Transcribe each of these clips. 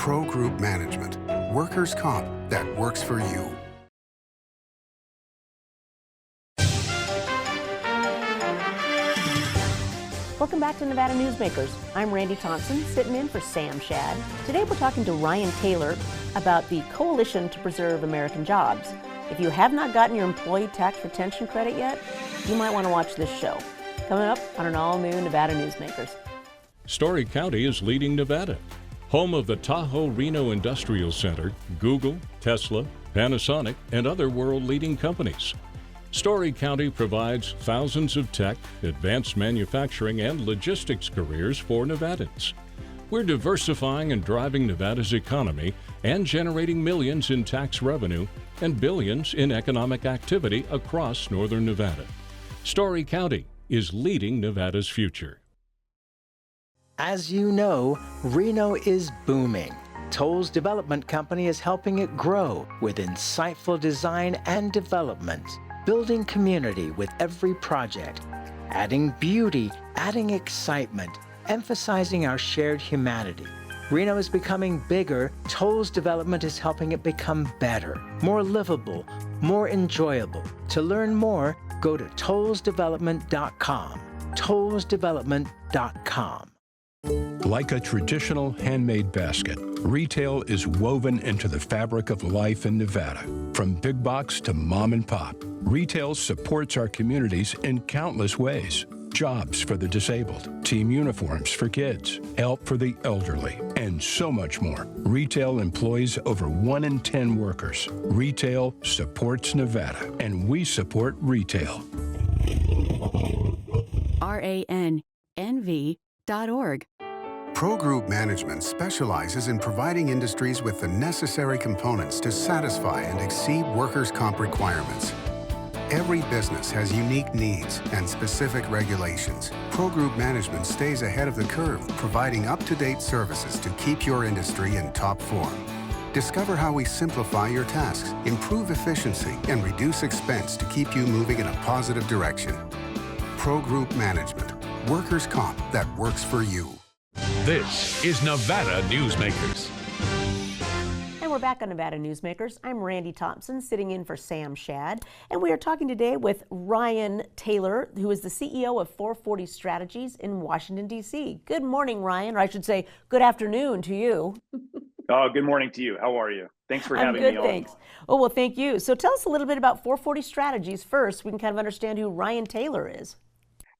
Pro Group Management. Workers' comp that works for you. Welcome back to Nevada Newsmakers. I'm Randi Thompson, sitting in for Sam Shad. Today we're talking to Ryan Taylor about the Coalition to Preserve American Jobs. If you have not gotten your employee tax retention credit yet, you might want to watch this show. Coming up on an all-new Nevada Newsmakers. Story County is leading Nevada. Home of the Tahoe Reno Industrial Center, Google, Tesla, Panasonic, and other world-leading companies. Story County provides thousands of tech, advanced manufacturing, and logistics careers for Nevadans. We're diversifying and driving Nevada's economy and generating millions in tax revenue and billions in economic activity across northern Nevada. Story County is leading Nevada's future. As you know, Reno is booming. Toll's development company is helping it grow with insightful design and development, building community with every project, adding beauty, adding excitement, emphasizing our shared humanity. Reno is becoming bigger. Toll's development is helping it become better, more livable, more enjoyable. To learn more, go to tollsdevelopment.com. tollsdevelopment.com. Like a traditional handmade basket, retail is woven into the fabric of life in Nevada. From big box to mom and pop, retail supports our communities in countless ways. Jobs for the disabled, team uniforms for kids, help for the elderly, and so much more. Retail employs over 1 in 10 workers. Retail supports Nevada, and we support retail. RANNV.org. Pro Group Management specializes in providing industries with the necessary components to satisfy and exceed workers' comp requirements. Every business has unique needs and specific regulations. Pro Group Management stays ahead of the curve, providing up-to-date services to keep your industry in top form. Discover how we simplify your tasks, improve efficiency, and reduce expense to keep you moving in a positive direction. Pro Group Management. Workers' comp that works for you. This is Nevada Newsmakers. And we're back on Nevada Newsmakers. I'm Randi Thompson, sitting in for Sam Shad. And we are talking today with Ryan Taylor, who is the CEO of 440 Strategies in Washington, D.C. Good morning, Ryan, or I should say good afternoon to you. Oh, good morning to you. How are you? Thanks for having me on. Thanks. Oh, well, thank you. So tell us a little bit about 440 Strategies first. We can kind of understand who Ryan Taylor is.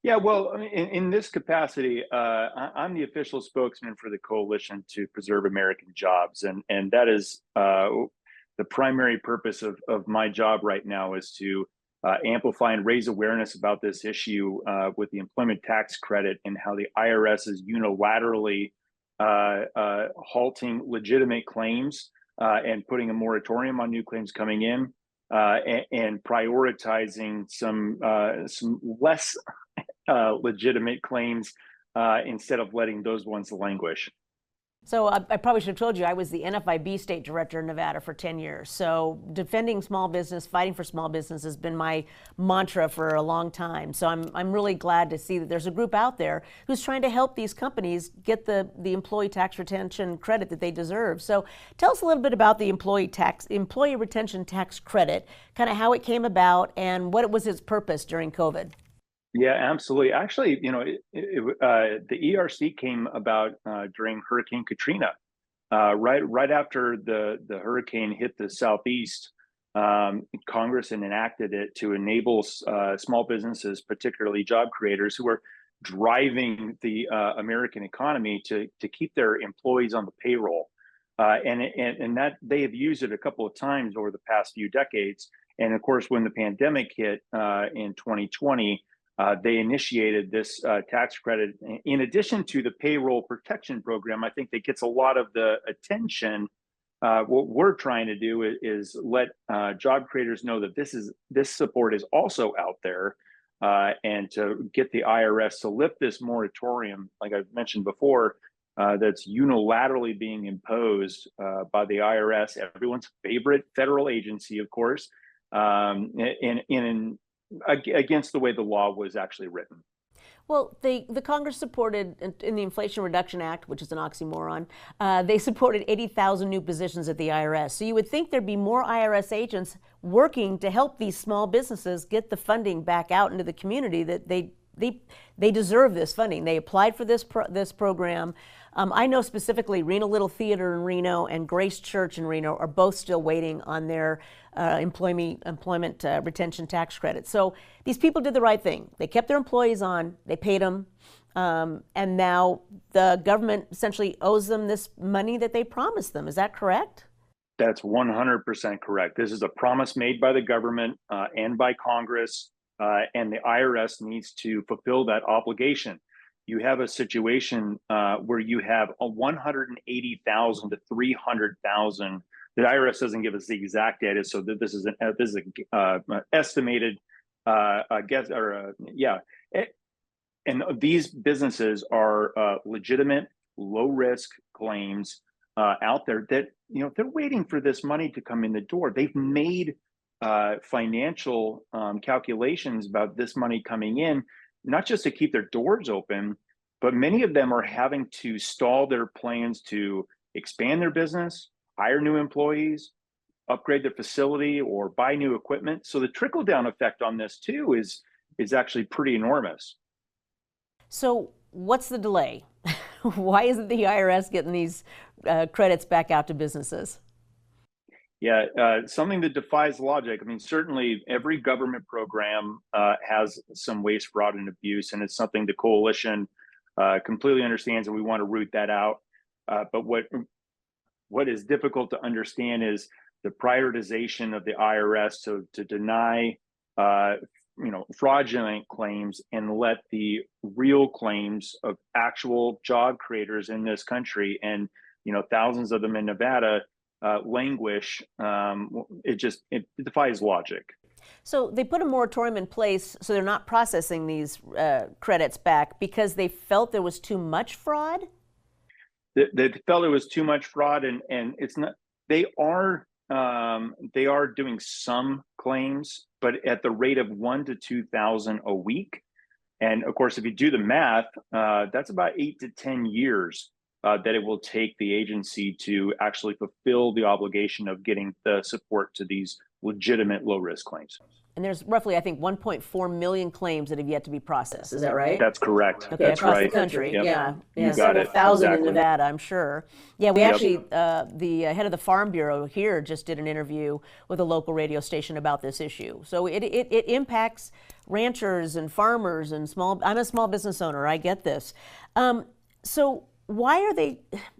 Yeah, well, I mean, in this capacity, I'm the official spokesman for the Coalition to Preserve American Jobs, and that is the primary purpose of my job right now is to amplify and raise awareness about this issue with the employment tax credit and how the IRS is unilaterally halting legitimate claims and putting a moratorium on new claims coming in and prioritizing some less legitimate claims instead of letting those ones languish. So I probably should have told you I was the NFIB state director in Nevada for 10 years. So defending small business, fighting for small business has been my mantra for a long time. So I'm really glad to see that there's a group out there who's trying to help these companies get the employee tax retention credit that they deserve. So tell us a little bit about the employee retention tax credit, kind of how it came about and what was its purpose during COVID. Yeah, absolutely. Actually, the ERC came about during Hurricane Katrina, right after the hurricane hit the Southeast. Congress enacted it to enable small businesses, particularly job creators, who were driving the American economy to keep their employees on the payroll, and that they have used it a couple of times over the past few decades. And of course, when the pandemic hit in 2020. They initiated this tax credit in addition to the payroll protection program. I think that gets a lot of the attention. What we're trying to do is let job creators know that this support is also out there, and to get the IRS to lift this moratorium, like I've mentioned before, that's unilaterally being imposed by the IRS, everyone's favorite federal agency, of course, against the way the law was actually written. Well, the Congress supported in the Inflation Reduction Act, which is an oxymoron, they supported 80,000 new positions at the IRS. So you would think there'd be more IRS agents working to help these small businesses get the funding back out into the community that they deserve this funding. They applied for this program. I know specifically Reno Little Theater in Reno and Grace Church in Reno are both still waiting on their employment retention tax credit. So these people did the right thing. They kept their employees on, they paid them, and now the government essentially owes them this money that they promised them. Is that correct? That's 100% correct. This is a promise made by the government and by Congress, and the IRS needs to fulfill that obligation. You have a situation where you have a 180,000 to 300,000. The IRS doesn't give us the exact data, so this is an estimated guess, or and these businesses are legitimate, low risk claims out there that they're waiting for this money to come in the door. They've made financial calculations about this money coming in, not just to keep their doors open, but many of them are having to stall their plans to expand their business, hire new employees, upgrade their facility, or buy new equipment. So the trickle down effect on this too is actually pretty enormous. So what's the delay? Why isn't the IRS getting these credits back out to businesses? Yeah, something that defies logic. I mean, certainly every government program has some waste, fraud, and abuse, and it's something the coalition completely understands, and we want to root that out. But what is difficult to understand is the prioritization of the IRS to deny fraudulent claims and let the real claims of actual job creators in this country, and thousands of them in Nevada, languish. It defies logic. So they put a moratorium in place so they're not processing these credits back because they felt there was too much fraud? They felt it was too much fraud, and it's not. They are doing some claims, but at the rate of 1,000 to 2,000 a week. And of course, if you do the math, that's about 8 to 10 years that it will take the agency to actually fulfill the obligation of getting the support to these legitimate low-risk claims. And there's roughly, I think, 1.4 million claims that have yet to be processed. Is that right? That's correct. Okay, that's across right. the country. Yep. Yeah. You got several it. thousand Exactly. in Nevada, I'm sure. Yeah, we Yep. actually, the head of the Farm Bureau here just did an interview with a local radio station about this issue. So it impacts ranchers and farmers and I'm a small business owner, I get this. So why are they,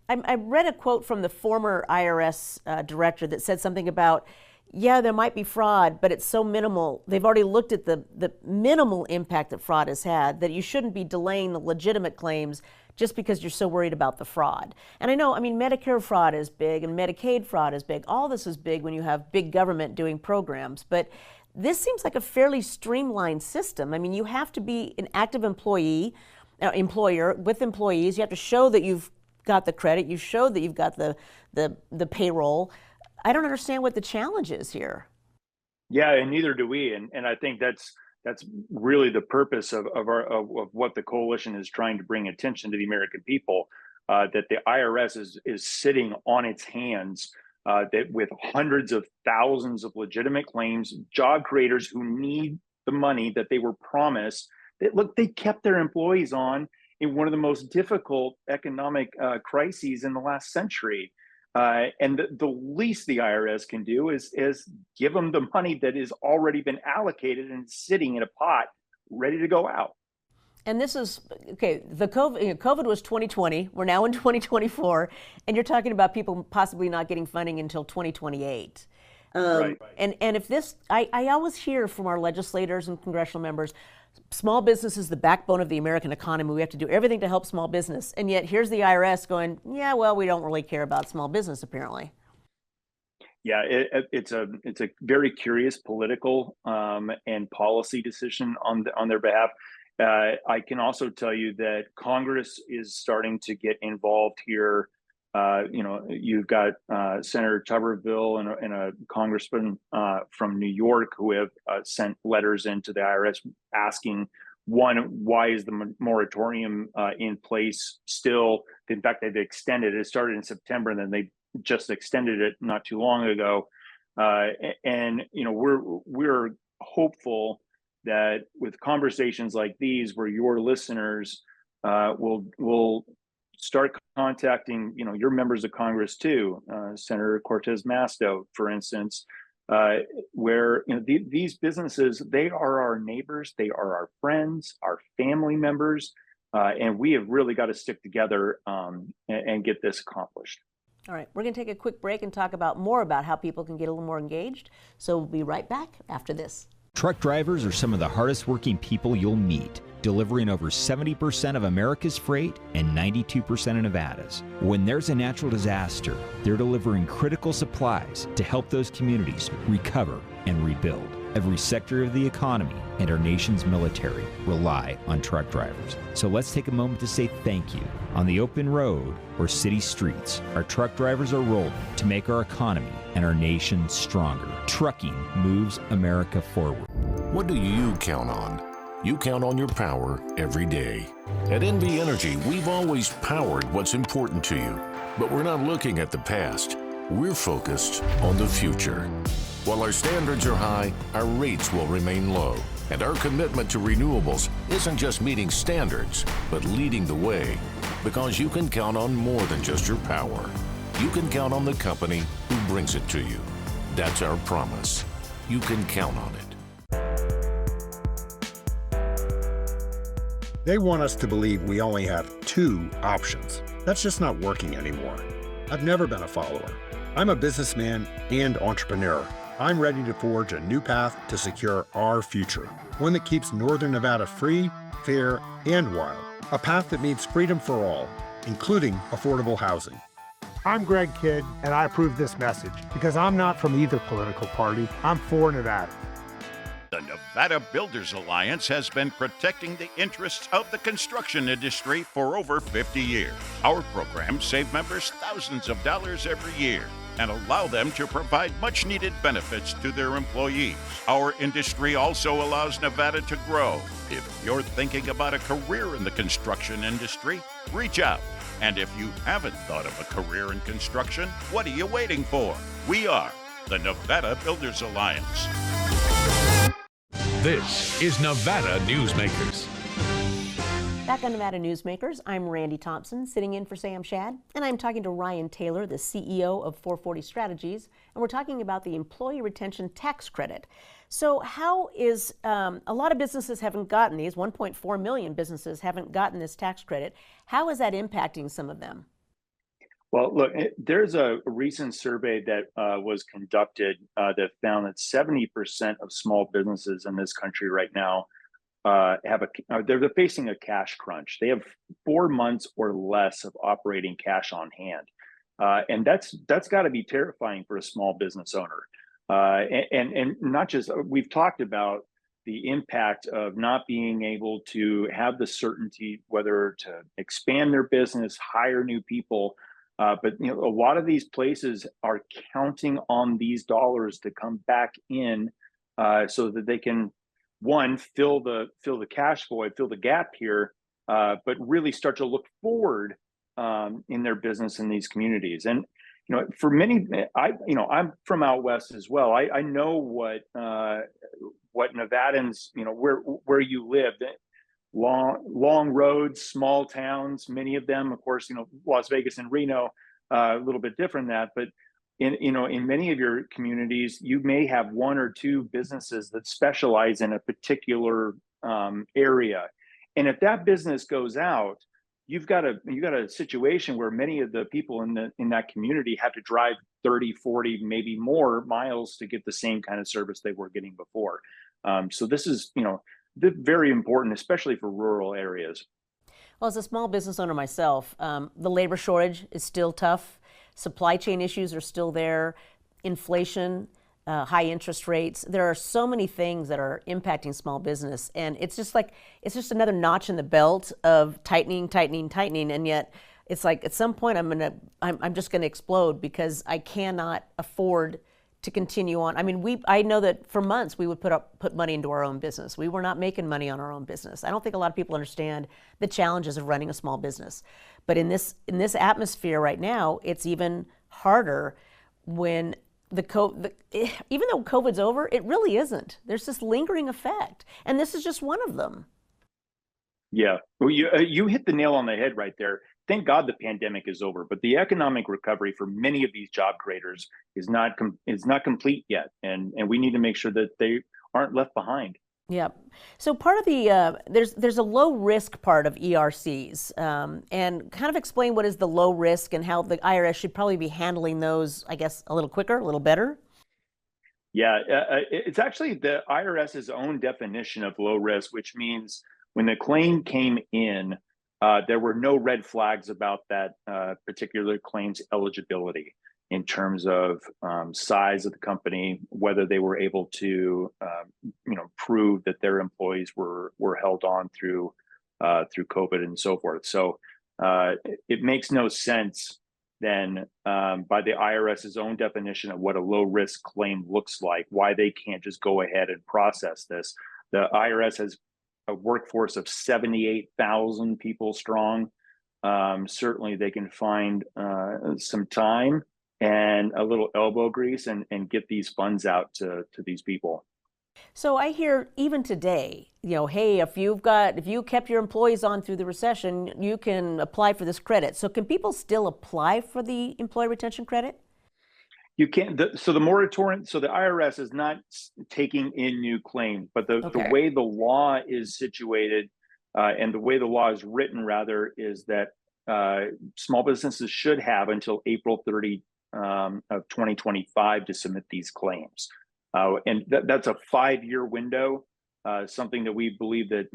I read a quote from the former IRS director that said something about, yeah, there might be fraud, but it's so minimal. They've already looked at the minimal impact that fraud has had, that you shouldn't be delaying the legitimate claims just because you're so worried about the fraud. And I know, Medicare fraud is big and Medicaid fraud is big. All this is big when you have big government doing programs. But this seems like a fairly streamlined system. You have to be an active employer with employees. You have to show that you've got the credit. You show that you've got the payroll. I don't understand what the challenge is here. Yeah, and neither do we. And I think that's really the purpose of what the coalition is trying to bring attention to the American people, that the IRS is sitting on its hands, that with hundreds of thousands of legitimate claims, job creators who need the money that they were promised. They kept their employees on in one of the most difficult economic crises in the last century. And the least the IRS can do is give them the money that has already been allocated and sitting in a pot ready to go out. And this is, okay, the COVID was 2020. We're now in 2024. And you're talking about people possibly not getting funding until 2028. Right. And if this, I always hear from our legislators and congressional members, small business is the backbone of the American economy. We have to do everything to help small business. And yet here's the IRS going, yeah, well, we don't really care about small business, apparently. Yeah, it's a very curious political and policy decision on their behalf. I can also tell you that Congress is starting to get involved here. You've got Senator Tuberville and a congressman from New York who have sent letters into the IRS asking one, why is the moratorium in place still? In fact, they've extended it. It started in September, and then they just extended it not too long ago. And we're hopeful that with conversations like these, where your listeners will start contacting your members of Congress too, Senator Cortez Masto, for instance, where these businesses, they are our neighbors, they are our friends, our family members, and we have really got to stick together and get this accomplished. All right, we're going to take a quick break and talk more about how people can get a little more engaged. So we'll be right back after this. Truck drivers are some of the hardest working people you'll meet, delivering over 70% of America's freight and 92% of Nevada's. When there's a natural disaster, they're delivering critical supplies to help those communities recover and rebuild. Every sector of the economy and our nation's military rely on truck drivers. So let's take a moment to say thank you. On the open road or city streets, our truck drivers are rolling to make our economy and our nation stronger. Trucking moves America forward. What do you count on? You count on your power every day. At NV Energy, we've always powered what's important to you. But we're not looking at the past. We're focused on the future. While our standards are high, our rates will remain low. And our commitment to renewables isn't just meeting standards, but leading the way. Because you can count on more than just your power. You can count on the company who brings it to you. That's our promise. You can count on it. They want us to believe we only have two options. That's just not working anymore. I've never been a follower. I'm a businessman and entrepreneur. I'm ready to forge a new path to secure our future. One that keeps Northern Nevada free, fair, and wild. A path that means freedom for all, including affordable housing. I'm Greg Kidd, and I approve this message because I'm not from either political party. I'm for Nevada. The Nevada Builders Alliance has been protecting the interests of the construction industry for over 50 years. Our programs save members thousands of dollars every year and allow them to provide much-needed benefits to their employees. Our industry also allows Nevada to grow. If you're thinking about a career in the construction industry, reach out. And if you haven't thought of a career in construction, what are you waiting for? We are the Nevada Builders Alliance. This is Nevada Newsmakers. Back on Nevada Newsmakers, I'm Randi Thompson, sitting in for Sam Shad, and I'm talking to Ryan Taylor, the CEO of 440 Strategies, and we're talking about the Employee Retention Tax Credit. So how is, a lot of businesses haven't gotten these, 1.4 million businesses haven't gotten this tax credit. How is that impacting some of them? Well, look, there's a recent survey that was conducted that found that 70% of small businesses in this country right now they're facing a cash crunch. They have 4 months or less of operating cash on hand, and that's got to be terrifying for a small business owner. And not just, we've talked about the impact of not being able to have the certainty whether to expand their business, hire new people. But a lot of these places are counting on these dollars to come back in so that they can, one, fill the cash void, fill the gap here, but really start to look forward in their business in these communities. And for many, I'm from out west as well. I know what Nevadans, where you live. Long roads, small towns, many of them, of course, Las Vegas and Reno, a little bit different than that, but in many of your communities, you may have one or two businesses that specialize in a particular area. And if that business goes out, you've got a situation where many of the people in that community have to drive 30, 40, maybe more miles to get the same kind of service they were getting before. So this is, very important, especially for rural areas. Well, as a small business owner myself, the labor shortage is still tough. Supply chain issues are still there. Inflation, high interest rates. There are so many things that are impacting small business, and it's just another notch in the belt of tightening, and yet it's like at some point I'm just gonna explode because I cannot afford to continue on. I mean, I know that for months we would put money into our own business. We were not making money on our own business. I don't think a lot of people understand the challenges of running a small business. But in this atmosphere right now, it's even harder when even though COVID's over, it really isn't. There's this lingering effect, and this is just one of them. Yeah, well, you hit the nail on the head right there. Thank God the pandemic is over, but the economic recovery for many of these job creators is not complete yet, and we need to make sure that they aren't left behind. Yeah. So part of the there's a low risk part of ERCs, and kind of explain what is the low risk and how the IRS should probably be handling those, I guess, a little quicker, a little better. Yeah, it's actually the IRS's own definition of low risk, which means when the claim came in, there were no red flags about that particular claim's eligibility in terms of size of the company, whether they were able to, prove that their employees were held on through COVID and so forth. So it makes no sense then, by the IRS's own definition of what a low risk claim looks like, why they can't just go ahead and process this. The IRS has a workforce of 78,000 people strong. Certainly they can find some time and a little elbow grease and get these funds out to these people. So I hear even today, hey, if you kept your employees on through the recession, you can apply for this credit. So can people still apply for the employee retention credit? You can't. So the moratorium. So the IRS is not taking in new claims, but the way the law is situated, and the way the law is written, rather, is that small businesses should have until April 30 of 2025 to submit these claims, and that's a 5-year window. Something that we believe that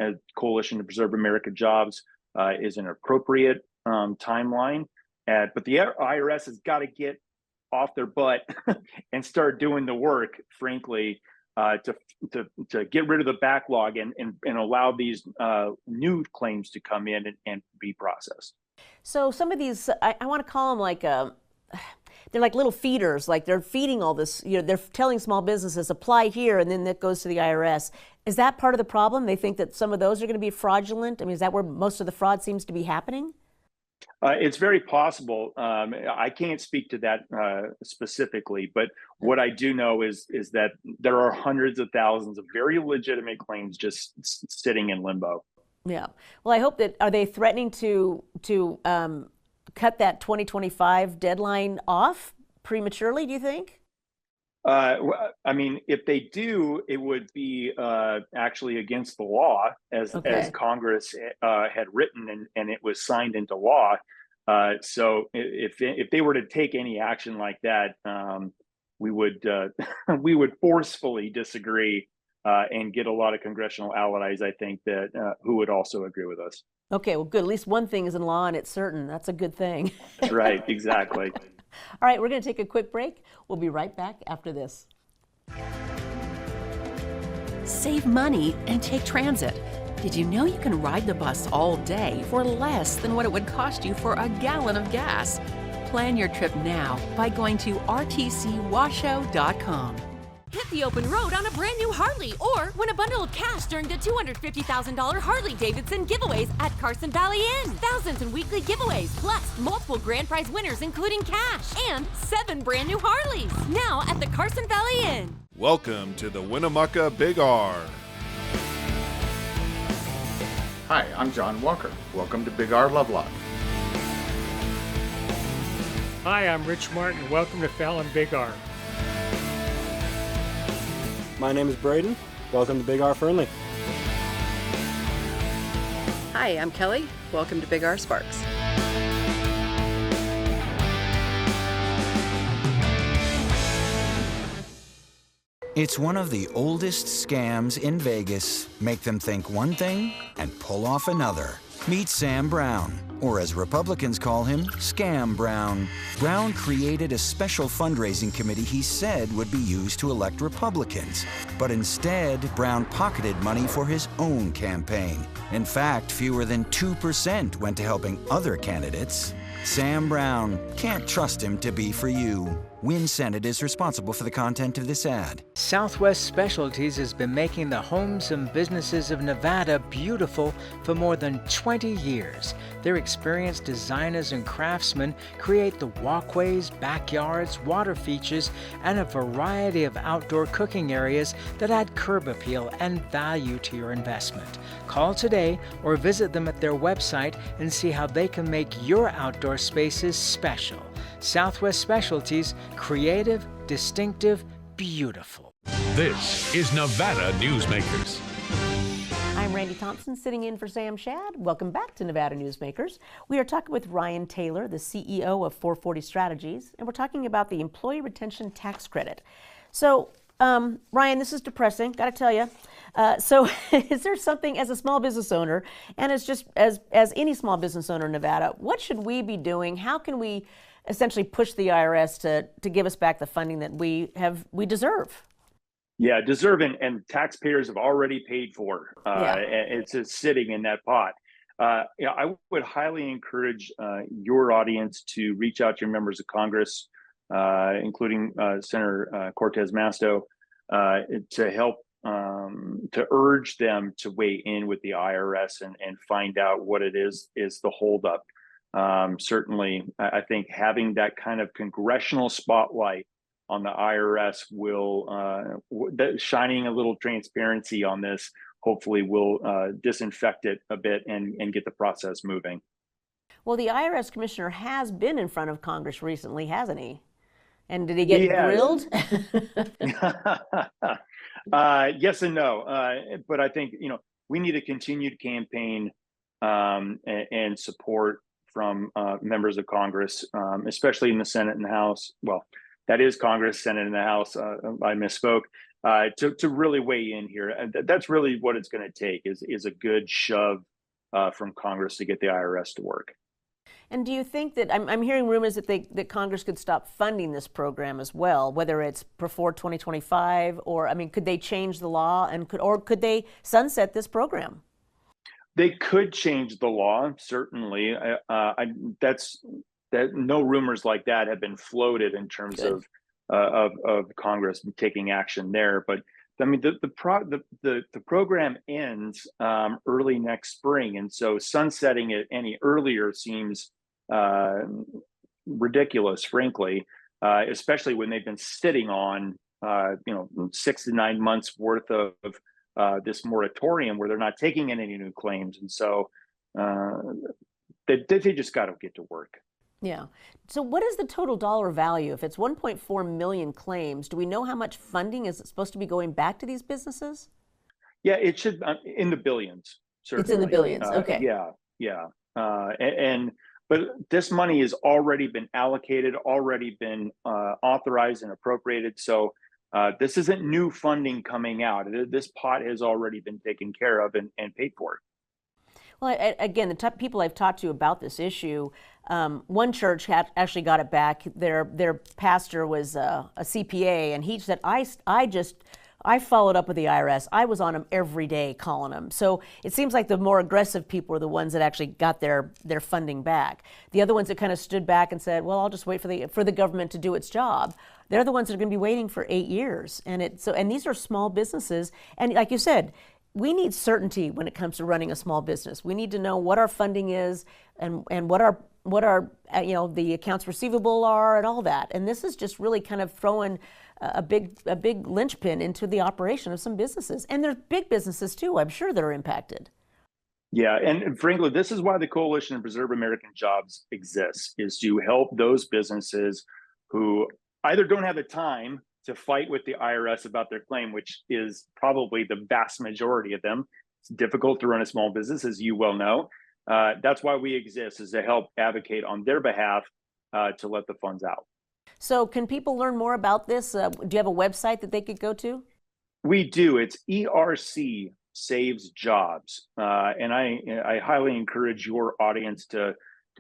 as Coalition to Preserve America Jobs is an appropriate timeline. But the IRS has got to get off their butt and start doing the work, frankly, to get rid of the backlog and allow these new claims to come in and be processed. So some of these, I want to call them they're like little feeders, like they're feeding all this, they're telling small businesses apply here and then that goes to the IRS. Is that part of the problem? They think that some of those are going to be fraudulent? I mean, is that where most of the fraud seems to be happening? It's very possible. I can't speak to that specifically, but what I do know is that there are hundreds of thousands of very legitimate claims just sitting in limbo. Yeah. Well, I hope that, are they threatening to cut that 2025 deadline off prematurely, do you think? I mean, if they do, it would be actually against the law, as Congress had written, and it was signed into law. So if they were to take any action like that, we would forcefully disagree and get a lot of congressional allies, I think, that who would also agree with us. Okay, well, good. At least one thing is in law and it's certain. That's a good thing. That's right. Exactly. All right, we're going to take a quick break. We'll be right back after this. Save money and take transit. Did you know you can ride the bus all day for less than what it would cost you for a gallon of gas? Plan your trip now by going to rtcwashoe.com. Hit the open road on a brand new Harley or win a bundle of cash during the $250,000 Harley-Davidson giveaways at Carson Valley Inn. Thousands in weekly giveaways, plus multiple grand prize winners including cash and 7 brand new Harleys. Now at the Carson Valley Inn. Welcome to the Winnemucca Big R. Hi, I'm John Walker. Welcome to Big R Lovelock. Hi, I'm Rich Martin. Welcome to Fallon Big R. My name is Braden. Welcome to Big R Fernley. Hi, I'm Kelly. Welcome to Big R Sparks. It's one of the oldest scams in Vegas. Make them think one thing and pull off another. Meet Sam Brown, or as Republicans call him, Scam Brown. Brown created a special fundraising committee he said would be used to elect Republicans. But instead, Brown pocketed money for his own campaign. In fact, fewer than 2% went to helping other candidates. Sam Brown. Can't trust him to be for you. Win Senate is responsible for the content of this ad. Southwest Specialties has been making the homes and businesses of Nevada beautiful for more than 20 years. Their experienced designers and craftsmen create the walkways, backyards, water features, and a variety of outdoor cooking areas that add curb appeal and value to your investment. Call today or visit them at their website and see how they can make your outdoor spaces special. Southwest Specialties, creative, distinctive, beautiful. This is Nevada Newsmakers. I'm Randi Thompson, sitting in for Sam Shad. Welcome back to Nevada Newsmakers. We are talking with Ryan Taylor, the CEO of 440 Strategies, and we're talking about the Employee Retention Tax Credit. So, Ryan, this is depressing, got to tell you. So is there something, as a small business owner, and as any small business owner in Nevada, what should we be doing? How can we essentially push the IRS to give us back the funding that we deserve? Yeah, deserve and taxpayers have already paid for. And it's just sitting in that pot. I would highly encourage your audience to reach out to your members of Congress, including Senator Cortez Masto, to help to urge them to weigh in with the IRS and find out what it is the holdup. Certainly, I think having that kind of congressional spotlight on the IRS will, shining a little transparency on this, hopefully will disinfect it a bit and get the process moving. Well, the IRS commissioner has been in front of Congress recently, hasn't he? And did he get grilled? Yes and no. But I think, we need a continued campaign and support from members of Congress, especially in the Senate and the House. Well, that is Congress, Senate, and the House. I misspoke. To really weigh in here, and that's really what it's going to take is a good shove from Congress to get the IRS to work. And do you think that I'm hearing rumors that Congress could stop funding this program as well, whether it's before 2025 or could they change the law and could they sunset this program? They could change the law, certainly. No rumors like that have been floated in terms of Congress taking action there. But the program ends early next spring, and so sunsetting it any earlier seems ridiculous, frankly, especially when they've been sitting on 6 to 9 months worth of this moratorium where they're not taking in any new claims, and so they just got to get to work. Yeah. So what is the total dollar value? If it's 1.4 million claims, do we know how much funding is supposed to be going back to these businesses? Yeah, it should in the billions. Certainly. It's in the billions. Okay. Yeah. But this money has already been allocated, already been authorized and appropriated. So this isn't new funding coming out. This pot has already been taken care of and paid for. Well, again, the people I've talked to about this issue, one church actually got it back. Their pastor was a CPA, and he said, I followed up with the IRS. I was on them every day calling them. So it seems like the more aggressive people are the ones that actually got their funding back. The other ones that kind of stood back and said, well, I'll just wait for the government to do its job. They're the ones that are going to be waiting for 8 years. And these are small businesses. And like you said, we need certainty when it comes to running a small business. We need to know what our funding is and what our the accounts receivable are and all that. And this is just really kind of throwing a big linchpin into the operation of some businesses. And there's big businesses too, I'm sure, that are impacted. Yeah, and frankly, this is why the Coalition to Preserve American Jobs exists, is to help those businesses who either don't have the time to fight with the IRS about their claim, which is probably the vast majority of them. It's difficult to run a small business, as you well know. That's why we exist, is to help advocate on their behalf to let the funds out. So can people learn more about this? Do you have a website that they could go to? We do. It's ERC Saves Jobs. And I highly encourage your audience to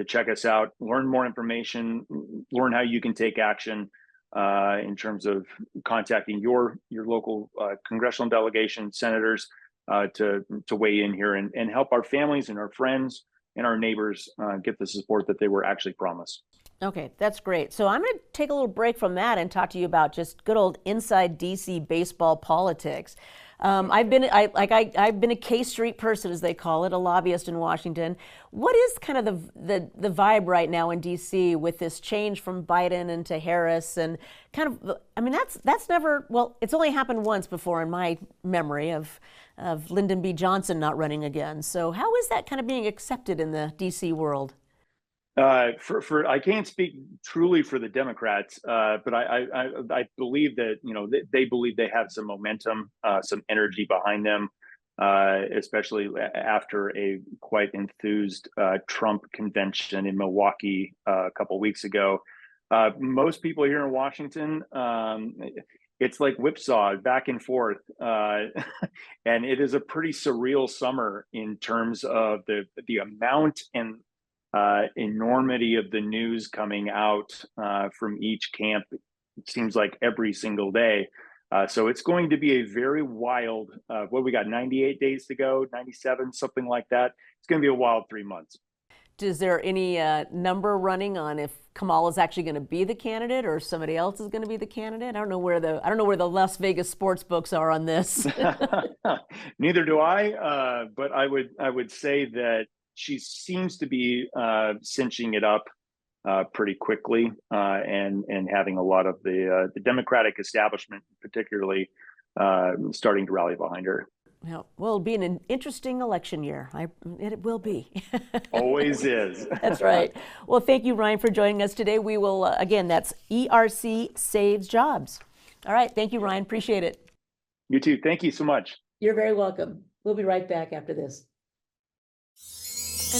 check us out, learn more information, learn how you can take action in terms of contacting your local congressional delegation, senators, to weigh in here and help our families and our friends and our neighbors get the support that they were actually promised. Okay, that's great. So I'm going to take a little break from that and talk to you about just good old inside DC baseball politics. I've been a K Street person, as they call it, a lobbyist in Washington. What is kind of the vibe right now in DC with this change from Biden into Harris, and kind of, I mean, that's never, well, it's only happened once before in my memory of Lyndon B. Johnson not running again. So how is that kind of being accepted in the DC world? I can't speak truly for the Democrats, but I believe that, you know, they believe they have some momentum, some energy behind them, especially after a quite enthused Trump convention in Milwaukee a couple weeks ago. Most people here in Washington, it's like whipsaw back and forth, and it is a pretty surreal summer in terms of the amount and enormity of the news coming out from each camp. It seems like every single day. So it's going to be a very wild, we got 98 days to go, 97, something like that. It's going to be a wild 3 months. Is there any number running on if Kamala's actually going to be the candidate or somebody else is going to be the candidate? I don't know where the Las Vegas sports books are on this. Neither do I, but I would say that she seems to be cinching it up pretty quickly, and having a lot of the Democratic establishment, particularly, starting to rally behind her. Well, it'll be an interesting election year. It will be. Always is. That's right. Well, thank you, Ryan, for joining us today. We will, again, that's ERC Saves Jobs. All right. Thank you, Ryan. Appreciate it. You too. Thank you so much. You're very welcome. We'll be right back after this.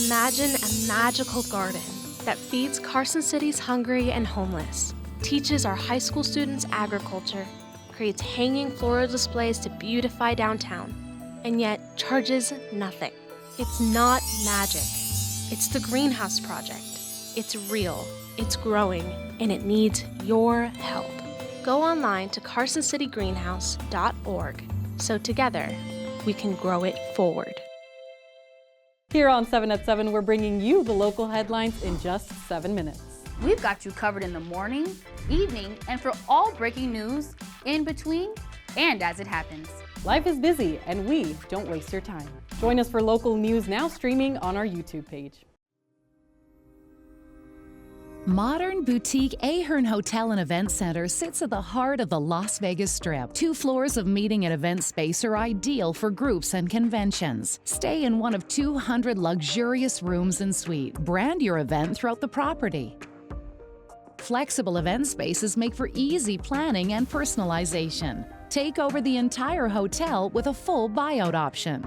Imagine a magical garden that feeds Carson City's hungry and homeless, teaches our high school students agriculture, creates hanging floral displays to beautify downtown, and yet charges nothing. It's not magic. It's the Greenhouse Project. It's real, it's growing, and it needs your help. Go online to carsоncitygreenhouse.org so together we can grow it forward. Here on 7 at 7, we're bringing you the local headlines in just 7 minutes. We've got you covered in the morning, evening, and for all breaking news in between and as it happens. Life is busy, and we don't waste your time. Join us for local news now streaming on our YouTube page. Modern boutique Ahern Hotel and Event Center sits at the heart of the Las Vegas Strip. 2 floors of meeting and event space are ideal for groups and conventions. Stay in one of 200 luxurious rooms and suites. Brand your event throughout the property. Flexible event spaces make for easy planning and personalization. Take over the entire hotel with a full buyout option.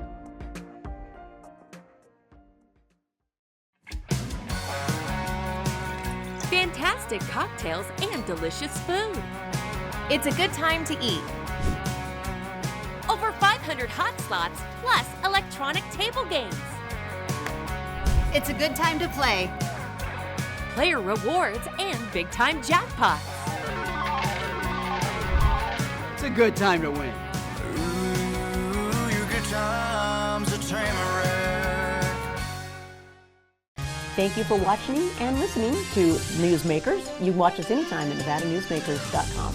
Fantastic cocktails and delicious food. It's a good time to eat. Over 500 hot slots, plus electronic table games. It's a good time to play. Player rewards and big-time jackpots. It's a good time to win. Ooh, your good times are tamarind. Thank you for watching and listening to Newsmakers. You can watch us anytime at NevadaNewsmakers.com.